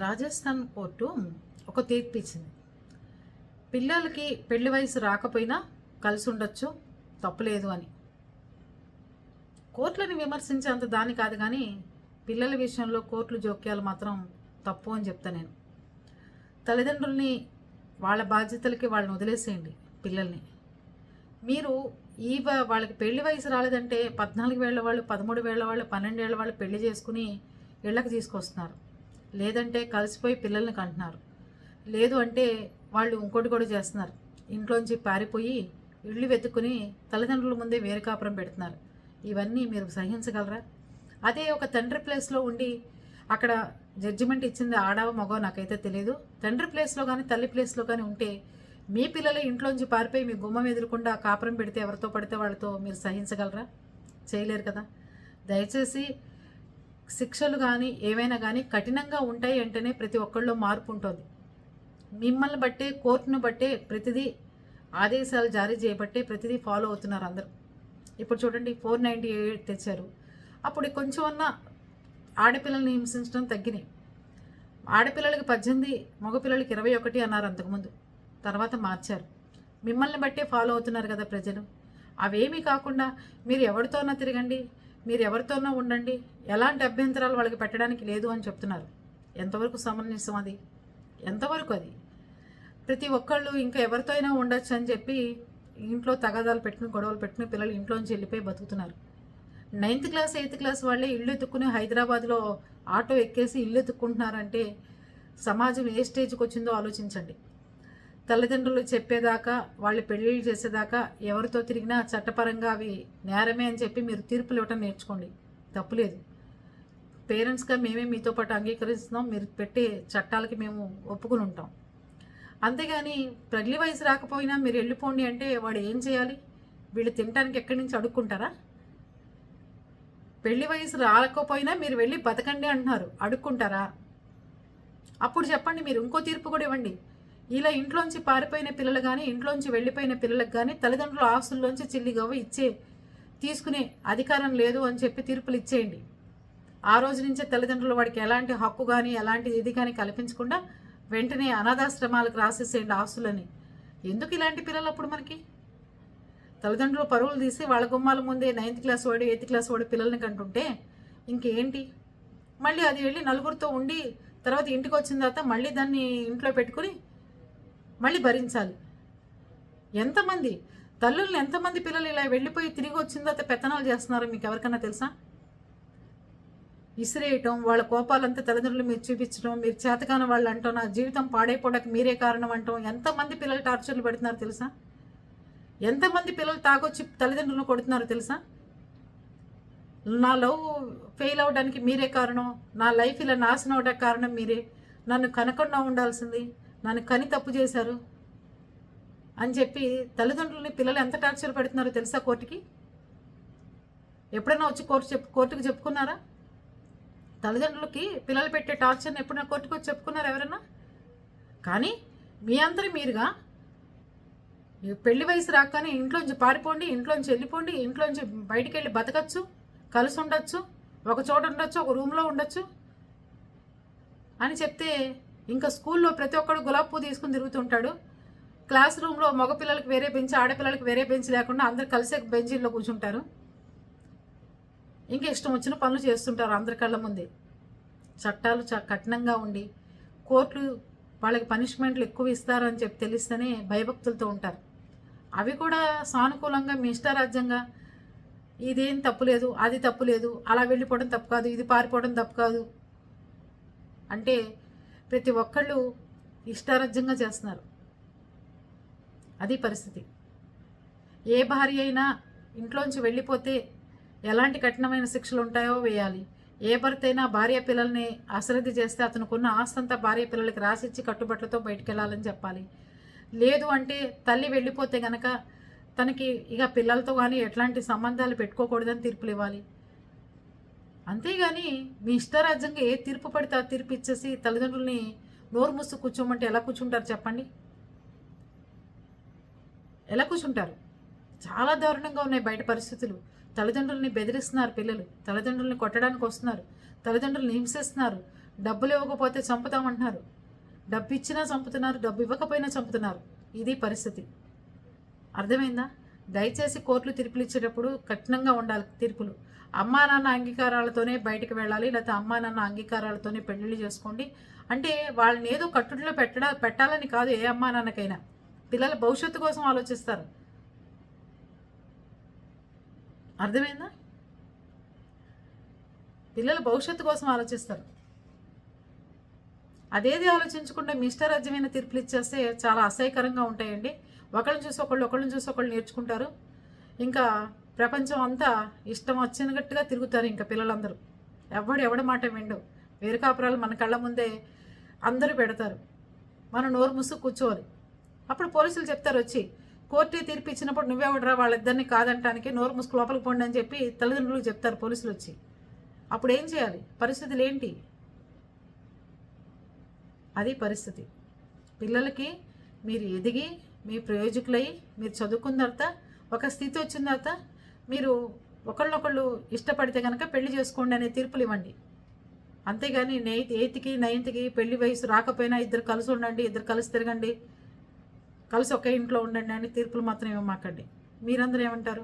Rajasthan court ఒక తీర్పు ఇచ్చింది. పిల్లలకి పెళ్లి వయసు రాకపోయినా కలిసి ఉండొచ్చు, తప్పులేదు అని. కోర్టులను విమర్శించేంత దాని కాదు, కానీ పిల్లల విషయంలో కోర్టులు జోక్యాలు మాత్రం తప్పు అని చెప్తా నేను. తల్లిదండ్రుల్ని వాళ్ళ బాధ్యతలకి వాళ్ళని వదిలేసేయండి. పిల్లల్ని మీరు వాళ్ళకి పెళ్లి వయసు రాలేదంటే 14 ఏళ్ల వాళ్ళు, 13 ఏళ్ల వాళ్ళు, 12 ఏళ్ల వాళ్ళు పెళ్లి చేసుకుని ఇళ్ళకి తీసుకొస్తున్నారు. లేదంటే కలిసిపోయి పిల్లల్ని కంటున్నారు. లేదు అంటే వాళ్ళు ఇంకోటి కూడా చేస్తున్నారు. ఇంట్లోంచి పారిపోయి ఇళ్ళు వెతుక్కుని తల్లిదండ్రుల ముందే వేరే కాపురం పెడుతున్నారు. ఇవన్నీ మీరు సహించగలరా? అదే ఒక తండ్రి ప్లేస్లో ఉండి అక్కడ జడ్జిమెంట్ ఇచ్చింది ఆడవ మగో నాకైతే తెలియదు. తండ్రి ప్లేస్లో కానీ తల్లి ప్లేస్లో కానీ ఉంటే మీ పిల్లలు ఇంట్లోంచి పారిపోయి మీ గుమ్మం ఎదురకుండా కాపురం పెడితే ఎవరితో పడితే వాళ్ళతో మీరు సహించగలరా? చేయలేరు కదా. దయచేసి శిక్షలు కానీ ఏవైనా కానీ కఠినంగా ఉంటాయి అంటేనే ప్రతి ఒక్కళ్ళలో మార్పు ఉంటుంది. మిమ్మల్ని బట్టే, కోర్టును బట్టే ప్రతిదీ ఆదేశాలు జారీ చేయబట్టే ప్రతిదీ ఫాలో అవుతున్నారు అందరూ. ఇప్పుడు చూడండి 498 తెచ్చారు. అప్పుడు కొంచెం అన్నా ఆడపిల్లల్ని హింసించడం తగ్గినాయి. ఆడపిల్లలకి 18, మగపిల్లలకి 21 అన్నారు అంతకుముందు. తర్వాత మార్చారు. మిమ్మల్ని బట్టే ఫాలో అవుతున్నారు కదా ప్రజలు. అవేమీ కాకుండా మీరు ఎవరితోనో తిరగండి, మీరు ఎవరితోనో ఉండండి, ఎలాంటి అభ్యంతరాలు వాళ్ళకి పెట్టడానికి లేదు అని చెప్తున్నారు. ఎంతవరకు సమంజసం అది? ఎంతవరకు అది? ప్రతి ఒక్కళ్ళు ఇంకా ఎవరితో అయినా ఉండొచ్చు అని చెప్పి ఇంట్లో తగాదాలు పెట్టుకుని, గొడవలు పెట్టుకుని పిల్లలు ఇంట్లోంచి వెళ్ళిపోయి బతుకుతున్నారు. 9th క్లాస్ 8th క్లాస్ వాళ్ళే ఇల్లు ఎత్తుక్కుని హైదరాబాద్లో ఆటో ఎక్కేసి ఇల్లు ఎత్తుక్కుంటున్నారంటే సమాజం ఏ స్టేజ్కి వచ్చిందో ఆలోచించండి. తల్లిదండ్రులు చెప్పేదాకా, వాళ్ళు పెళ్ళిళ్ళు చేసేదాకా ఎవరితో తిరిగినా చట్టపరంగా అవి నేరమే అని చెప్పి మీరు తీర్పులు ఇవ్వటం నేర్చుకోండి. తప్పులేదు. పేరెంట్స్గా మేమే మీతో పాటు అంగీకరిస్తున్నాం, మీరు పెట్టే చట్టాలకి మేము ఒప్పుకుని ఉంటాం. అంతేగాని పెళ్లి వయసు రాకపోయినా మీరు వెళ్ళిపోండి అంటే వాడు ఏం చేయాలి? వీళ్ళు తినడానికి ఎక్కడి నుంచి అడుక్కుంటారా? పెళ్లి వయసు రాకపోయినా మీరు వెళ్ళి బతకండి అంటున్నారు, అడుక్కుంటారా? అప్పుడు చెప్పండి, మీరు ఇంకో తీర్పు కూడా ఇవ్వండి. ఇలా ఇంట్లోంచి పారిపోయిన పిల్లలు కానీ, ఇంట్లోంచి వెళ్ళిపోయిన పిల్లలకు కానీ తల్లిదండ్రుల ఆస్తుల్లోంచి చిల్లిగవ్వ తీసుకునే అధికారం లేదు అని చెప్పి తీర్పులు ఇచ్చేయండి. ఆ రోజు నుంచే తల్లిదండ్రులు వాడికి ఎలాంటి హక్కు కానీ ఎలాంటి ఇది కానీ కల్పించకుండా వెంటనే అనాథాశ్రమాలకు రాసేసేయండి ఆస్తులని. ఎందుకు ఇలాంటి పిల్లలు అప్పుడు మనకి? తల్లిదండ్రులు పరువులు తీసి వాళ్ళ గుమ్మాల ముందే 9th క్లాస్ వాడు 8th క్లాస్ వాడు పిల్లల్ని కంటుంటే ఇంకేంటి? మళ్ళీ అది వెళ్ళి నలుగురితో ఉండి తర్వాత ఇంటికి వచ్చిన తర్వాత మళ్ళీ దాన్ని ఇంట్లో పెట్టుకుని మళ్ళీ భరించాలి. ఎంతమంది తల్లుల్ని, ఎంతమంది పిల్లలు ఇలా వెళ్ళిపోయి తిరిగి వచ్చిన తర్వాత పెత్తనాలు చేస్తున్నారో మీకు ఎవరికైనా తెలుసా? ఇసిరేయటం, వాళ్ళ కోపాలంతా తల్లిదండ్రులు మీరు చూపించడం, మీరు చేతకాని వాళ్ళు అంటాం, నా జీవితం పాడైపోవడానికి మీరే కారణం అంటాం. ఎంతమంది పిల్లలు టార్చర్లు పెడుతున్నారు తెలుసా? ఎంతమంది పిల్లలు తాగొచ్చి తల్లిదండ్రులను కొడుతున్నారో తెలుసా? నా లవ్ ఫెయిల్ అవ్వడానికి మీరే కారణం, నా లైఫ్ ఇలా నాశనం అవడానికి కారణం మీరే, నన్ను కనకుండా ఉండాల్సింది, నన్ను కని తప్పు చేశారు అని చెప్పి తల్లిదండ్రులని పిల్లలు ఎంత టార్చర్ పెడుతున్నారో తెలుసా కోర్టుకి? ఎప్పుడైనా వచ్చి కోర్టుకు చెప్పుకున్నారా? తల్లిదండ్రులకి పిల్లలు పెట్టే టార్చర్ని ఎప్పుడైనా కోర్టుకు వచ్చి చెప్పుకున్నారా ఎవరైనా? కానీ మీ అందరి మీరుగా పెళ్లి వయసు రాగానే ఇంట్లోంచి పారిపోండి, ఇంట్లోంచి వెళ్ళిపోండి, ఇంట్లోంచి బయటికి వెళ్ళి బతకచ్చు, కలిసి ఉండొచ్చు, ఒక చోట ఉండొచ్చు, ఒక రూమ్లో ఉండొచ్చు అని చెప్తే ఇంకా స్కూల్లో ప్రతి ఒక్కడు గులాబీ పువ్వు తీసుకుని తిరుగుతుంటాడు. క్లాస్ రూమ్లో మగపిల్లలకి వేరే బెంచ్, ఆడపిల్లలకి వేరే బెంచ్ లేకుండా అందరు కలిసే బెంచీల్లో కూర్చుంటారు. ఇంకా ఇష్టం వచ్చిన పనులు చేస్తుంటారు అందరి కళ్ళ ముందే. చట్టాలు కఠినంగా ఉండి కోర్టులు వాళ్ళకి పనిష్మెంట్లు ఎక్కువ ఇస్తారు అని చెప్పి తెలిస్తేనే భయభక్తులతో ఉంటారు. అవి కూడా సానుకూలంగా మీ ఇష్టారాజ్యంగా ఇదేం తప్పులేదు, అది తప్పులేదు, అలా వెళ్ళిపోవడం తప్పు కాదు, ఇది పారిపోవడం తప్పు కాదు అంటే ప్రతి ఒక్కళ్ళు ఇష్టారాజ్యంగా చేస్తున్నారు. అది పరిస్థితి. ఏ భార్య అయినా ఇంట్లోంచి వెళ్ళిపోతే ఎలాంటి కఠినమైన శిక్షలు ఉంటాయో వేయాలి. ఏ భర్త అయినా భార్య పిల్లల్ని అశ్రద్ధ చేస్తే అతనుకున్న ఆస్తంతా భార్య పిల్లలకి రాసిచ్చి కట్టుబట్టలతో బయటికి వెళ్ళాలని చెప్పాలి. లేదు అంటే తల్లి వెళ్ళిపోతే గనక తనకి ఇక పిల్లలతో కానీ ఎట్లాంటి సంబంధాలు పెట్టుకోకూడదని తీర్పులు ఇవ్వాలి. అంతేగాని మీ ఇష్టారాజ్యంగా ఏ తీర్పు పడితే ఆ తీర్పు ఇచ్చేసి తల్లిదండ్రుల్ని నోరు మూసు కూర్చోమంటే ఎలా కూర్చుంటారు చెప్పండి? ఎలా కూర్చుంటారు? చాలా దారుణంగా ఉన్నాయి బయట పరిస్థితులు. తల్లిదండ్రుల్ని బెదిరిస్తున్నారు పిల్లలు, తల్లిదండ్రుల్ని కొట్టడానికి వస్తున్నారు, తల్లిదండ్రులను హింసిస్తున్నారు, డబ్బులు ఇవ్వకపోతే చంపుతామంటున్నారు. డబ్బు ఇచ్చినా చంపుతున్నారు, డబ్బు ఇవ్వకపోయినా చంపుతున్నారు. ఇది పరిస్థితి. అర్థమైందా? దయచేసి కోర్టులు తీర్పులు ఇచ్చేటప్పుడు కఠినంగా ఉండాలి తీర్పులు. అమ్మా నాన్న అంగీకారాలతోనే బయటకు వెళ్ళాలి, లేకపోతే అమ్మా నాన్న అంగీకారాలతోనే పెళ్ళిళ్ళు చేసుకోండి. అంటే వాళ్ళని ఏదో కట్టుడిలో పెట్టాలని కాదు. ఏ అమ్మా నాన్నకైనా పిల్లల భవిష్యత్తు కోసం ఆలోచిస్తారు. అర్థమైందా? పిల్లల భవిష్యత్తు కోసం ఆలోచిస్తారు. అదేది ఆలోచించకుండా మీ ఇష్టరాజ్యమైన తీర్పులు ఇచ్చేస్తే చాలా అసహ్యకరంగా ఉంటాయండి. ఒకళ్ళని చూసి ఒకళ్ళని చూసి ఒకళ్ళు నేర్చుకుంటారు. ఇంకా ప్రపంచం అంతా ఇష్టం వచ్చినట్టుగా తిరుగుతారు. ఇంకా పిల్లలందరూ ఎవడి మాట విండు. వేరు కాపురాలు మన కళ్ళ ముందే అందరూ పెడతారు. మనం నోరు ముసుగు కూర్చోవాలి. అప్పుడు పోలీసులు చెప్తారు వచ్చి, కోర్టు తీర్పు ఇచ్చినప్పుడు నువ్వెవడరా వాళ్ళిద్దరిని కాదంటానికి, నోరు ముసుగు లోపలికి పోండి అని చెప్పి తల్లిదండ్రులకు చెప్తారు పోలీసులు వచ్చి. అప్పుడు ఏం చేయాలి? పరిస్థితులు ఏంటి? అది పరిస్థితి. పిల్లలకి మీరు ఎదిగి మీ ప్రయోజకులై మీరు చదువుకున్న తర్వాత ఒక స్థితి వచ్చిన తర్వాత మీరు ఒకళ్ళొకళ్ళు ఇష్టపడితే కనుక పెళ్లి చేసుకోండి అనే తీర్పులు ఇవ్వండి. అంతేగాని 8కి 9కి పెళ్లి వయసు రాకపోయినా ఇద్దరు కలిసి ఉండండి, ఇద్దరు కలిసి తిరగండి, కలిసి ఒకే ఇంట్లో ఉండండి అని తీర్పులు మాత్రం ఇవ్వమాకండి. మీరందరూ ఏమంటారు?